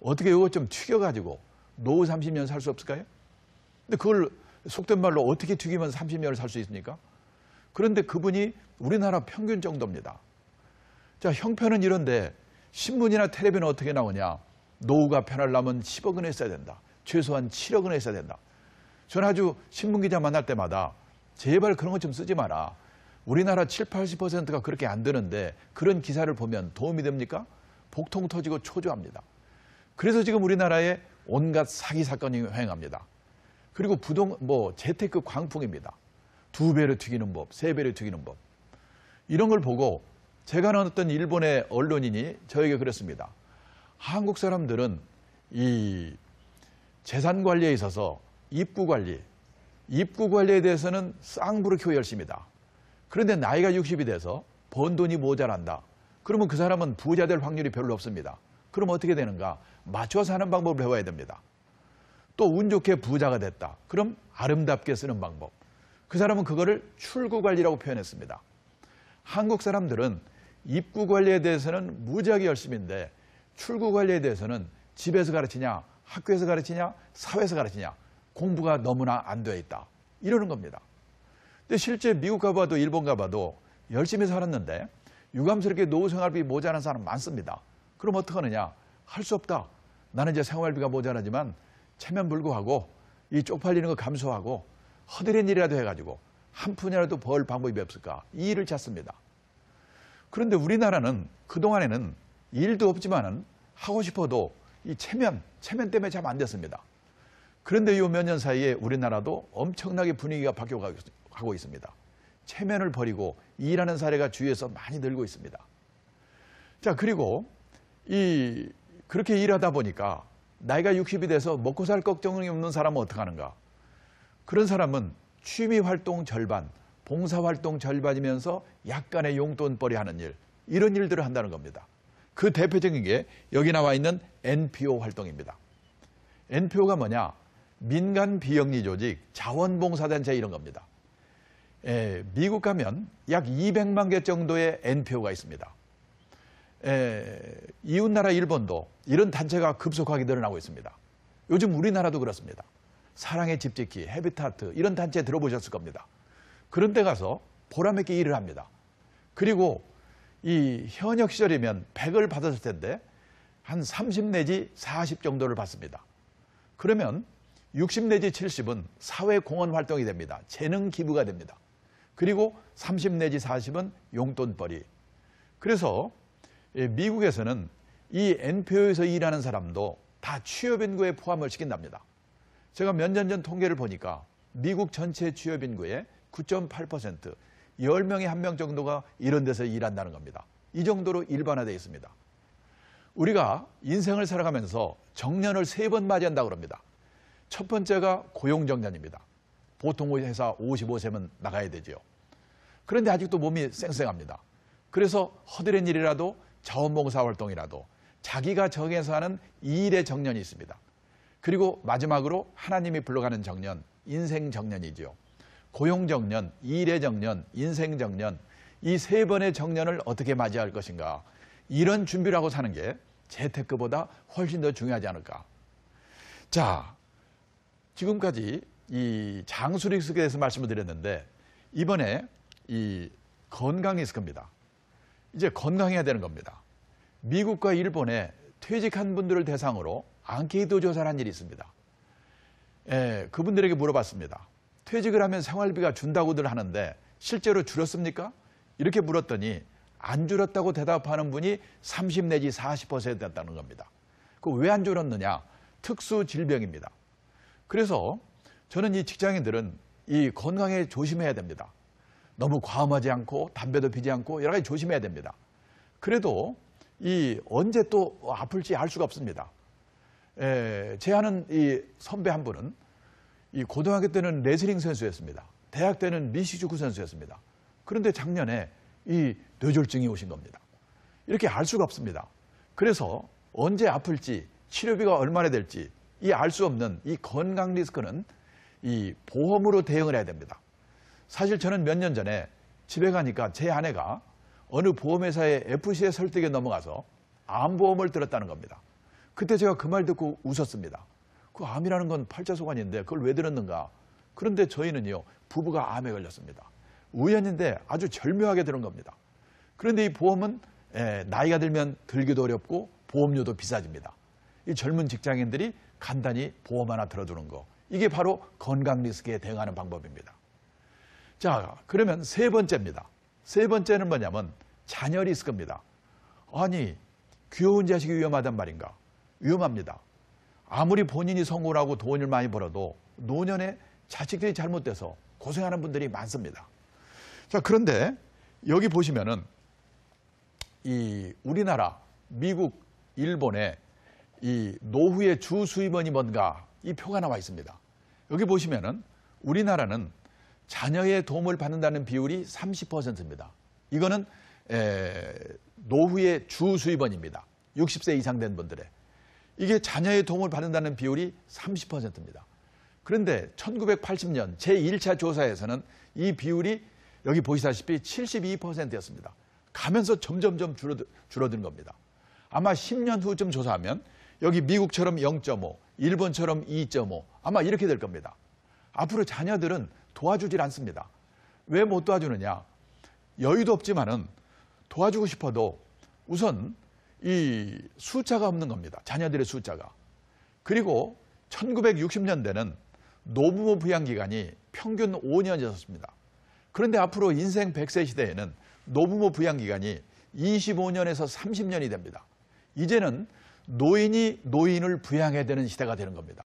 어떻게 이거 좀 튀겨가지고 노후 30년 살 수 없을까요? 근데 그걸 속된 말로 어떻게 튀기면 30년을 살 수 있습니까? 그런데 그분이 우리나라 평균 정도입니다. 자, 형편은 이런데 신문이나 텔레비는 어떻게 나오냐? 노후가 편하려면 10억 원 했어야 된다. 최소한 7억 원 했어야 된다. 저는 아주 신문기자 만날 때마다 제발 그런 것 좀 쓰지 마라. 우리나라 7, 80%가 그렇게 안 되는데 그런 기사를 보면 도움이 됩니까? 복통 터지고 초조합니다. 그래서 지금 우리나라에 온갖 사기 사건이 횡행합니다. 그리고 재테크 광풍입니다. 2배로 튀기는 법, 3배로 튀기는 법. 이런 걸 보고 제가 아는 어떤 일본의 언론인이 저에게 그랬습니다. 한국 사람들은 이 재산 관리에 있어서 입구 관리에 대해서는 쌍부르키고 열심이다. 그런데 나이가 60이 돼서 번 돈이 모자란다. 그러면 그 사람은 부자 될 확률이 별로 없습니다. 그럼 어떻게 되는가? 맞춰 사는 방법을 배워야 됩니다. 또 운 좋게 부자가 됐다. 그럼 아름답게 쓰는 방법. 그 사람은 그거를 출구 관리라고 표현했습니다. 한국 사람들은 입구 관리에 대해서는 무지하게 열심인데 출구 관리에 대해서는 집에서 가르치냐, 학교에서 가르치냐, 사회에서 가르치냐, 공부가 너무나 안 돼 있다. 이러는 겁니다. 근데 실제 미국 가봐도 일본 가봐도 열심히 살았는데 유감스럽게 노후 생활비 모자란 사람 많습니다. 그럼 어떡하느냐? 할 수 없다. 나는 이제 생활비가 모자라지만 체면 불구하고 이 쪽팔리는 거 감수하고 허드렛 일이라도 해가지고 한 푼이라도 벌 방법이 없을까? 이 일을 찾습니다. 그런데 우리나라는 그동안에는 일도 없지만은 하고 싶어도 이 체면 때문에 참 안 됐습니다. 그런데 이 몇 년 사이에 우리나라도 엄청나게 분위기가 바뀌어가고 있습니다. 체면을 버리고 일하는 사례가 주위에서 많이 늘고 있습니다. 자, 그리고 그렇게 일하다 보니까 나이가 60이 돼서 먹고 살 걱정이 없는 사람은 어떡하는가? 그런 사람은 취미 활동 절반, 봉사 활동 절반이면서 약간의 용돈벌이 하는 일, 이런 일들을 한다는 겁니다. 그 대표적인 게 여기 나와 있는 NPO 활동입니다. NPO가 뭐냐? 민간 비영리 조직, 자원봉사단체 이런 겁니다. 미국 가면 약 200만 개 정도의 NPO가 있습니다. 이웃나라 일본도 이런 단체가 급속하게 늘어나고 있습니다. 요즘 우리나라도 그렇습니다. 사랑의 집짓기, 헤비타트 이런 단체 들어보셨을 겁니다. 그런 데 가서 보람있게 일을 합니다. 그리고 이 현역 시절이면 100을 받았을 텐데 한 30 내지 40 정도를 받습니다. 그러면 60 내지 70은 사회공헌 활동이 됩니다. 재능 기부가 됩니다. 그리고 30 내지 40은 용돈벌이. 그래서 미국에서는 이 NPO에서 일하는 사람도 다 취업인구에 포함을 시킨답니다. 제가 몇 년 전 통계를 보니까 미국 전체 취업인구의 9.8%, 10명에 1명 정도가 이런 데서 일한다는 겁니다. 이 정도로 일반화되어 있습니다. 우리가 인생을 살아가면서 정년을 3번 맞이한다고 합니다. 첫 번째가 고용정년입니다. 보통 회사 55세면 나가야 되죠. 그런데 아직도 몸이 쌩쌩합니다. 그래서 허드렛 일이라도 자원봉사 활동이라도 자기가 정해서 하는 이 일의 정년이 있습니다. 그리고 마지막으로 하나님이 불러가는 정년, 인생 정년이죠. 고용정년, 일의 정년, 인생 정년, 이 3번의 정년을 어떻게 맞이할 것인가. 이런 준비를 하고 사는 게 재테크보다 훨씬 더 중요하지 않을까. 자, 지금까지 이 장수 리스크에 대해서 말씀을 드렸는데 이번에 이 건강 리스크입니다. 이제 건강해야 되는 겁니다. 미국과 일본에 퇴직한 분들을 대상으로 앙케이트 조사를 한 일이 있습니다. 그분들에게 물어봤습니다. 퇴직을 하면 생활비가 준다고들 하는데 실제로 줄었습니까? 이렇게 물었더니 안 줄었다고 대답하는 분이 30 내지 40%였다는 겁니다. 그 왜 안 줄었느냐? 특수 질병입니다. 그래서 저는 이 직장인들은 이 건강에 조심해야 됩니다. 너무 과음하지 않고 담배도 피지 않고 여러 가지 조심해야 됩니다. 그래도 언제 또 아플지 알 수가 없습니다. 제 아는 이 선배 한 분은 이 고등학교 때는 레슬링 선수였습니다. 대학 때는 미식축구 선수였습니다. 그런데 작년에 이 뇌졸중이 오신 겁니다. 이렇게 알 수가 없습니다. 그래서 언제 아플지 치료비가 얼마나 될지 이 알 수 없는 이 건강 리스크는 이 보험으로 대응을 해야 됩니다. 사실 저는 몇 년 전에 집에 가니까 제 아내가 어느 보험회사의 FC의 설득에 넘어가서 암보험을 들었다는 겁니다. 그때 제가 그 말 듣고 웃었습니다. 그 암이라는 건 팔자소관인데 그걸 왜 들었는가? 그런데 저희는요, 부부가 암에 걸렸습니다. 우연인데 아주 절묘하게 들은 겁니다. 그런데 이 보험은 나이가 들면 들기도 어렵고 보험료도 비싸집니다. 이 젊은 직장인들이 간단히 보험 하나 들어두는 거, 이게 바로 건강 리스크에 대응하는 방법입니다. 자, 그러면 세 번째입니다. 세 번째는 뭐냐면 자녀 리스크입니다. 아니, 귀여운 자식이 위험하단 말인가? 위험합니다. 아무리 본인이 성공을 하고 돈을 많이 벌어도 노년에 자식들이 잘못돼서 고생하는 분들이 많습니다. 자, 그런데 여기 보시면은 이 우리나라, 미국, 일본의 이 노후의 주 수입원이 뭔가 이 표가 나와 있습니다. 여기 보시면은 우리나라는 자녀의 도움을 받는다는 비율이 30%입니다. 이거는 노후의 주 수입원입니다. 60세 이상 된 분들의. 이게 자녀의 도움을 받는다는 비율이 30%입니다. 그런데 1980년 제1차 조사에서는 이 비율이 여기 보시다시피 72%였습니다. 가면서 점점점 줄어든 겁니다. 아마 10년 후쯤 조사하면 여기 미국처럼 0.5, 일본처럼 2.5, 아마 이렇게 될 겁니다. 앞으로 자녀들은 도와주질 않습니다. 왜 못 도와주느냐? 여유도 없지만은 도와주고 싶어도 우선 이 숫자가 없는 겁니다. 자녀들의 숫자가. 그리고 1960년대는 노부모 부양 기간이 평균 5년이었습니다. 그런데 앞으로 인생 100세 시대에는 노부모 부양 기간이 25년에서 30년이 됩니다. 이제는 노인이 노인을 부양해야 되는 시대가 되는 겁니다.